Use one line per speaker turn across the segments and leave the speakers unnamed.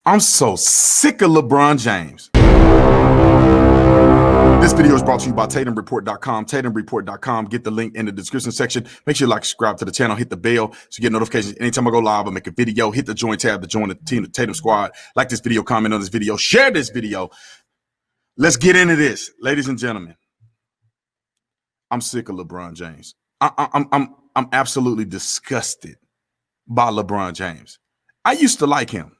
I'm so sick of LeBron James. This video is brought to you by TatumReport.com. TatumReport.com. Get the link in the description section. Make sure you like, subscribe to the channel, hit the bell so you get notifications anytime I go live or make a video. Hit the join tab to join the team, the Tatum squad. Like this video, comment on this video, share this video. Let's get into this, ladies and gentlemen. I'm sick of LeBron James. I'm absolutely disgusted by LeBron James. I used to like him.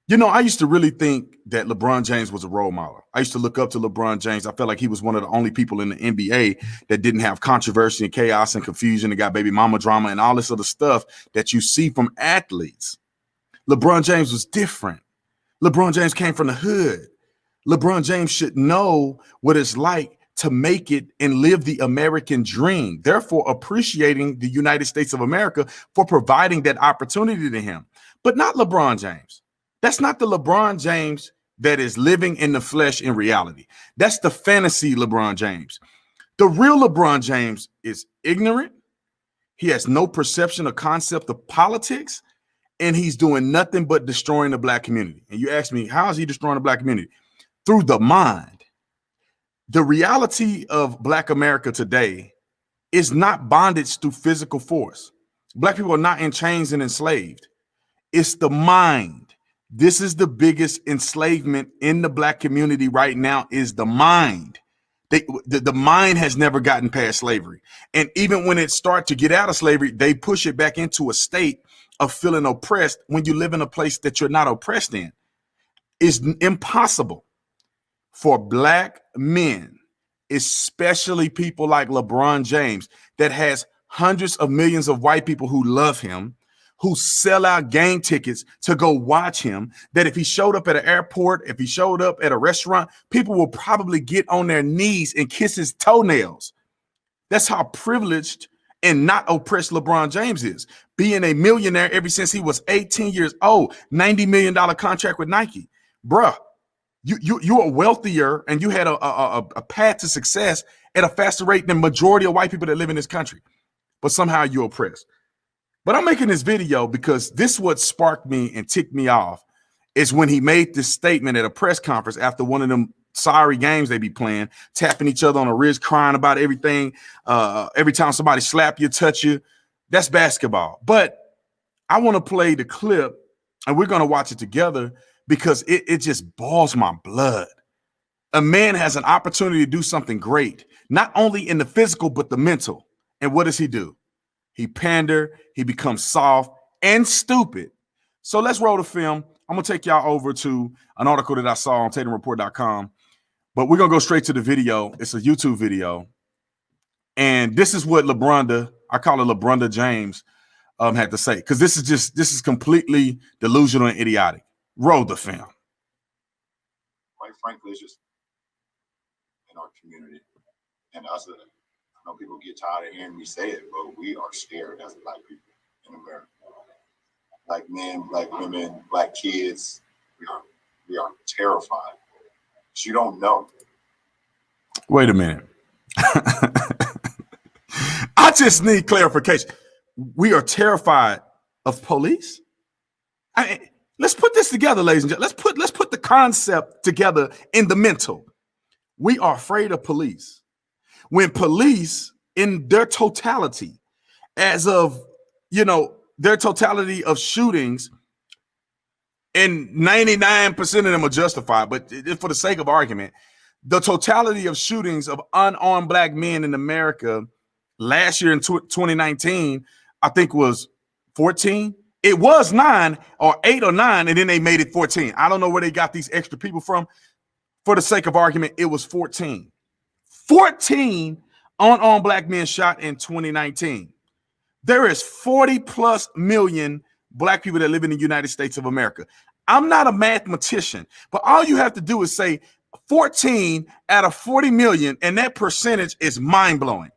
You know, I used to really think that LeBron James was a role model. I used to look up to LeBron James. I felt like he was one of the only people in the NBA that didn't have controversy and chaos and confusion and got baby mama drama and all this other stuff that you see from athletes. LeBron James was different. LeBron James came from the hood. LeBron James should know what it's like to make it and live the American dream, therefore appreciating the United States of America for providing that opportunity to him. But not LeBron James. That's not the LeBron James that is living in the flesh in reality. That's the fantasy LeBron James. The real LeBron James is ignorant. He has no perception or concept of politics, and he's doing nothing but destroying the black community. And you ask me, how is he destroying the black community? Through the mind. The reality of Black America today is not bondage through physical force. Black people are not in chains and enslaved. It's the mind. This is the biggest enslavement in the black community right now is the mind. The mind has never gotten past slavery. And even when it starts to get out of slavery, they push it back into a state of feeling oppressed when you live in a place that you're not oppressed in. It's impossible for black men, especially people like LeBron James, that has hundreds of millions of white people who love him, who sell out game tickets to go watch him, that if he showed up at an airport, if he showed up at a restaurant, people will probably get on their knees and kiss his toenails. That's how privileged and not oppressed LeBron James is. Being a millionaire ever since he was 18 years old, $90 million contract with Nike. Bruh, you are wealthier and you had a path to success at a faster rate than majority of white people that live in this country. But somehow you're oppressed. But I'm making this video because this what sparked me and ticked me off is when he made this statement at a press conference after one of them sorry games they be playing, tapping each other on the wrist, crying about everything. Every time somebody slap you, touch you, that's basketball. But I want to play the clip and we're going to watch it together because it just boils my blood. A man has an opportunity to do something great, not only in the physical, but the mental. And what does he do? He pander, he becomes soft and stupid. So let's roll the film. I'm going to take y'all over to an article that I saw on TatumReport.com, but we're going to go straight to the video. It's a YouTube video. And this is what I call it LeBron James, had to say, because this is completely delusional and idiotic. Roll the film.
Quite frankly, it's just in our community and us. I know people get tired of hearing me say it, but we are scared as black people in America. Black men, black women, black kids, we are terrified. But you don't know.
Wait a minute. I just need clarification. We are terrified of police. Let's put this together, ladies and gentlemen. Let's put the concept together in the mental. We are afraid of police. When police in their totality, as of, their totality of shootings, and 99% of them are justified, but for the sake of argument, the totality of shootings of unarmed black men in America last year in 2019, I think was 14. It was 9 or 8 or 9, and then they made it 14. I don't know where they got these extra people from. For the sake of argument, it was 14. 14 unarmed black men shot in 2019. There is 40 plus million black people that live in the United States of America. I'm not a mathematician, but all you have to do is say 14 out of 40 million, and that percentage is mind-blowing.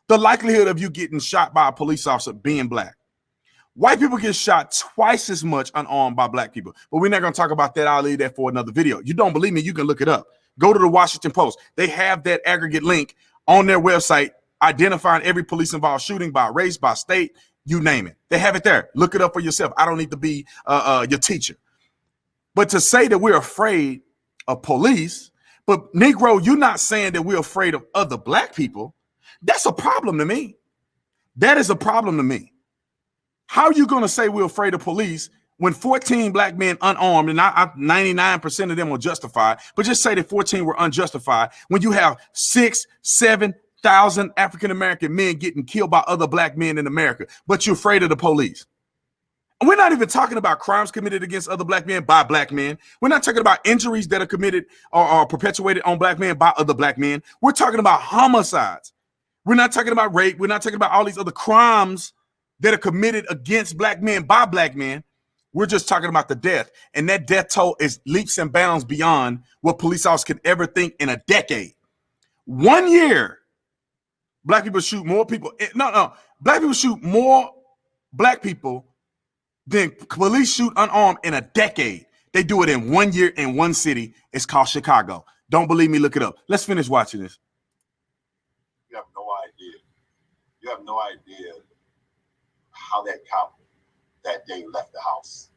The likelihood of you getting shot by a police officer being black. White people get shot twice as much unarmed by black people, but we're not going to talk about that. I'll leave that for another video. You don't believe me? You can look it up. Go to the Washington Post. They have that aggregate link on their website identifying every police involved shooting by race, by state, you name it. They have it there. Look it up for yourself. I don't need to be your teacher. But to say that we're afraid of police, but Negro, you're not saying that we're afraid of other black people. That's a problem to me. That is a problem to me. How are you going to say we're afraid of police when 14 black men unarmed, and 99% of them were justified, but just say that 14 were unjustified, when you have 6, 7,000 African-American men getting killed by other black men in America, but you're afraid of the police? And we're not even talking about crimes committed against other black men by black men. We're not talking about injuries that are committed or perpetuated on black men by other black men. We're talking about homicides. We're not talking about rape. We're not talking about all these other crimes that are committed against black men by black men. We're just talking about the death. And that death toll is leaps and bounds beyond what police officers could ever think in a decade. 1 year, black people shoot more people. Black people shoot more black people than police shoot unarmed in a decade. They do it in 1 year in one city. It's called Chicago. Don't believe me? Look it up. Let's finish watching this.
You have no idea. You have no idea how that cop that day left the house.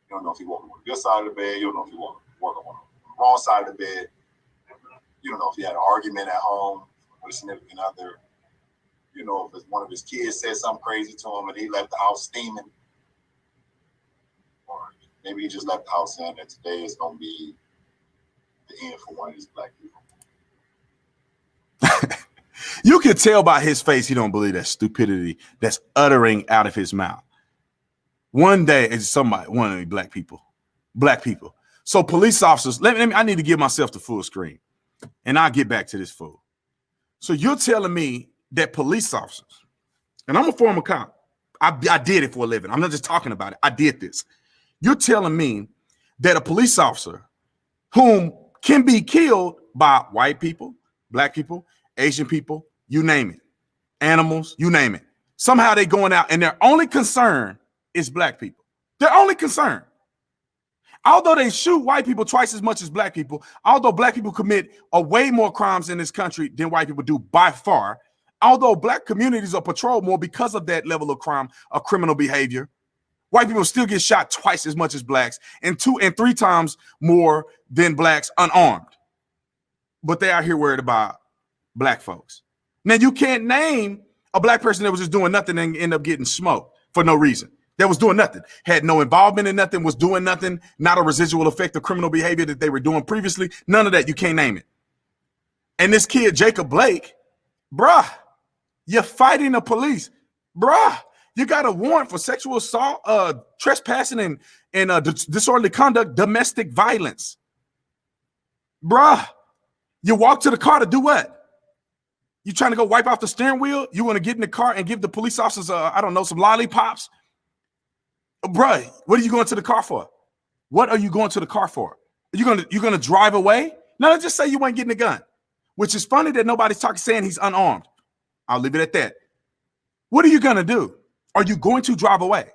You don't know if he woke up on the good side of the bed. You don't know if he woke up on the wrong side of the bed. You don't know if he had an argument at home with a significant other. You know if one of his kids said something crazy to him and he left the house steaming. Or maybe he just left the house saying that today is going to be the end for one of these black people.
You can tell by his face he don't believe that stupidity that's uttering out of his mouth. One day, it's one of the black people. So police officers, I need to give myself the full screen, and I'll get back to this fool. So you're telling me that police officers, and I'm a former cop. I did it for a living. I'm not just talking about it. I did this. You're telling me that a police officer whom can be killed by white people, black people, Asian people, you name it, animals, you name it. Somehow they going out and their only concern is black people. Their only concern. Although they shoot white people twice as much as black people, although black people commit way more crimes in this country than white people do by far, although black communities are patrolled more because of that level of crime, of criminal behavior, white people still get shot twice as much as blacks and 2 and 3 times more than blacks unarmed. But they out here worried about black folks. Now, you can't name a black person that was just doing nothing and end up getting smoked for no reason. That was doing nothing, had no involvement in nothing, was doing nothing, not a residual effect of criminal behavior that they were doing previously. None of that. You can't name it. And this kid, Jacob Blake, bruh, you're fighting the police. Bruh, you got a warrant for sexual assault, trespassing, and disorderly conduct, domestic violence. Bruh, you walk to the car to do what? You trying to go wipe off the steering wheel? You want to get in the car and give the police officers, some lollipops? Bruh, what are you going to the car for? What are you going to the car for? You're gonna drive away? No, let's just say you ain't getting a gun, which is funny that nobody's saying he's unarmed. I'll leave it at that. What are you gonna do? Are you going to drive away?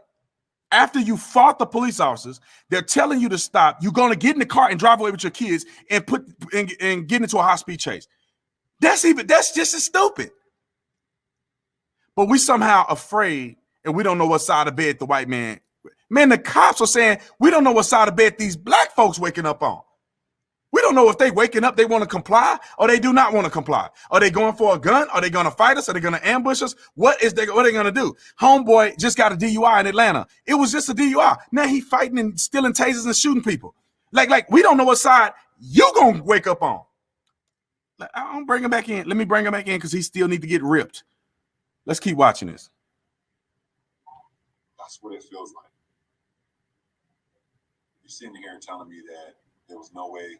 After you fought the police officers, they're telling you to stop. You're gonna get in the car and drive away with your kids and get into a high-speed chase. That's just as stupid. But we somehow afraid, and we don't know what side of bed the white man. Man, the cops are saying we don't know what side of bed these black folks waking up on. We don't know if they waking up, they want to comply, or they do not want to comply. Are they going for a gun? Are they going to fight us? Are they going to ambush us? What are they going to do? Homeboy just got a DUI in Atlanta. It was just a DUI. Now he fighting and stealing tasers and shooting people. Like we don't know what side you going to wake up on. I'll bring him back in. Let me bring him back in because he still need to get ripped. Let's keep watching this.
That's what it feels like. You're sitting here and telling me that there was no way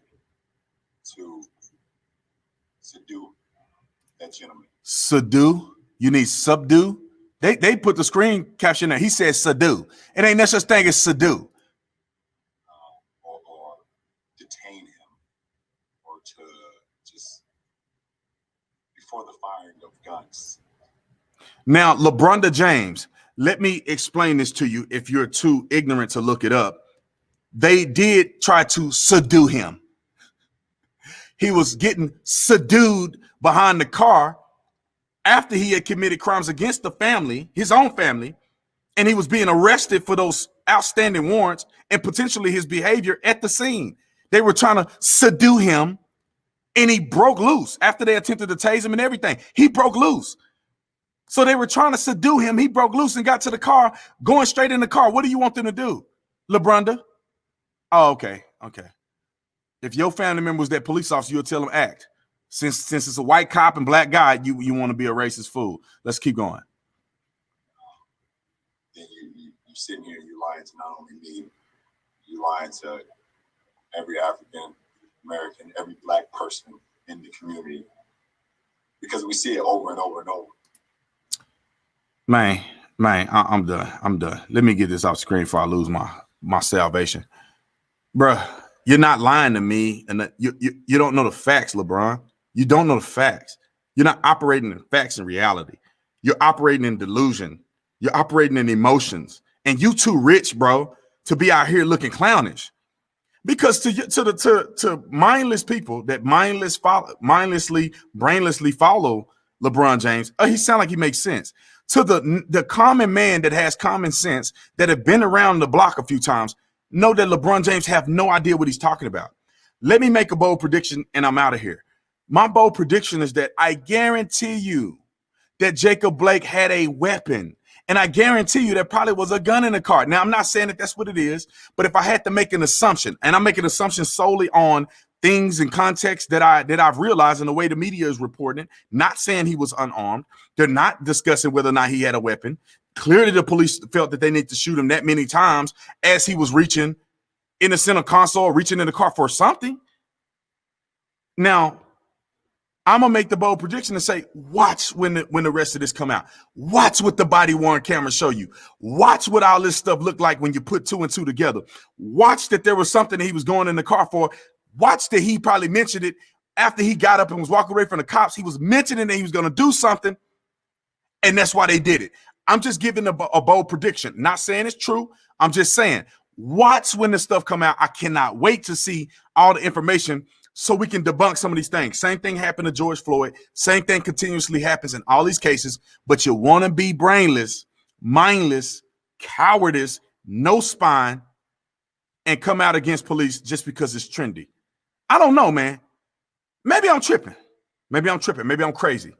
to subdue that gentleman.
Subdue? You need subdue? They put the screen caption there. He says subdue. It ain't no such thing as subdue.
Or detain him, or to just before the firing of guns.
Now, LeBron James, let me explain this to you if you're too ignorant to look it up. They did try to subdue him. He was getting subdued behind the car after he had committed crimes against the family, his own family, and he was being arrested for those outstanding warrants and potentially his behavior at the scene. They were trying to subdue him, and he broke loose after they attempted to tase him and everything. He broke loose. So they were trying to subdue him. He broke loose and got to the car, going straight in the car. What do you want them to do, LeBronda? Oh, okay. If your family member was that police officer, you'll tell them act. Since it's a white cop and black guy, you want to be a racist fool. Let's keep going.
Then you sitting here and you lying to not only me, you lying to every African American, every black person in the community, because we see it over and over and over.
Man, I'm done. Let me get this off screen before I lose my salvation. Bruh, you're not lying to me, and you don't know the facts, LeBron. You don't know the facts. You're not operating in facts and reality. You're operating in delusion. You're operating in emotions. And you too rich, bro, to be out here looking clownish. Because to mindless people that mindlessly, brainlessly follow LeBron James, he sound like he makes sense. To the common man that has common sense, that have been around the block a few times, know that LeBron James have no idea what he's talking about. Let me make a bold prediction, and I'm out of here. My bold prediction is that I guarantee you that Jacob Blake had a weapon. And I guarantee you there probably was a gun in the car. Now, I'm not saying that that's what it is, but if I had to make an assumption, and I'm making assumptions solely on things and context that I've realized in the way the media is reporting it, not saying he was unarmed. They're not discussing whether or not he had a weapon. Clearly, the police felt that they need to shoot him that many times as he was reaching in the center console, reaching in the car for something. Now, I'm gonna make the bold prediction and say, watch when the rest of this come out. Watch what the body-worn cameras show you. Watch what all this stuff look like when you put two and two together. Watch that there was something that he was going in the car for. Watch that he probably mentioned it after he got up and was walking away from the cops. He was mentioning that he was going to do something, and that's why they did it. I'm just giving a bold prediction. Not saying it's true. I'm just saying, watch when this stuff come out. I cannot wait to see all the information so we can debunk some of these things. Same thing happened to George Floyd. Same thing continuously happens in all these cases, but you want to be brainless, mindless, cowardice, no spine, and come out against police just because it's trendy. I don't know, man. Maybe I'm tripping. Maybe I'm crazy.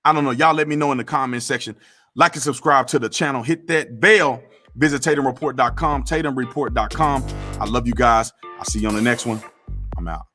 I don't know. Y'all let me know in the comment section. Like and subscribe to the channel. Hit that bell. Visit TatumReport.com, TatumReport.com. I love you guys. I'll see you on the next one. I'm out.